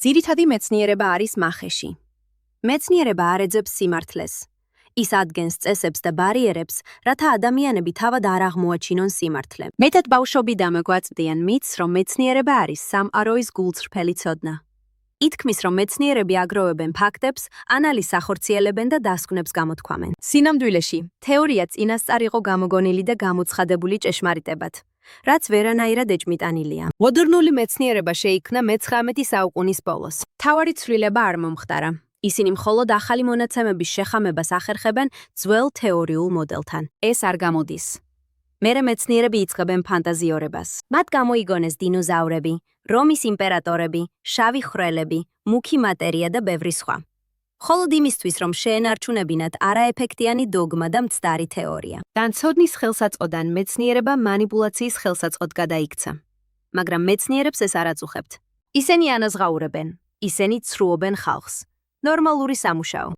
ძირითადი მეცნიერება არის მახეში. მეცნიერება არ ეძებს სიმართლეს. ის ადგენს წესებს და ბარიერებს, რათა ადამიანები თავად არ აღმოაჩინონ სიმართლე. მეტად ბავშვობიდანვე გვაწვდიან მითს, რომ მეცნიერება არის სამყაროის გულწრფელი ცოდნა. ითქმის, რომ მეცნიერები აგროვებენ ფაქტებს, ანალიზს ახორციელებენ და დასკვნებს გამოთქვამენ. სინამდვილეში, თეორია წინასწარ იყო გამოგონილი და გამოცხადებული ჭეშმარიტებად, რაც ვერანაირად ეჭმიტანილია. მოდერნული მეცნიერება შეიქმნა მე-19 საუკუნის ბოლოს. მთავარი ცვლილება არ მომხდარა. ისინი მხოლოდ ახალი მონაცემების შეხამებას ახერხებენ ძველ თეორიულ მოდელთან. ეს არ გამოდის. მერე მეცნიერები იწყებენ ფანტაზიორებას. მათ გამოიგონეს დინოზავრები, რომის იმპერატორები, შავი ხვრელები, მუქი მატერია და ბევრი სხვა. მხოლოდ იმისთვის, რომ შეენარჩუნებინათ არაეფექტიანი დოგმა და მცდარი თეორია. განცოდნის ხელსაწყოდან მეცნიერება манипуляციის ხელსაწყოდ გადაიქცა. მაგრამ მეცნიერებს ეს არ აწუხებთ. ისინი ანაზღაურებენ, ისინი ცრუობენ ხალხს. ნორმალური სამუშაო.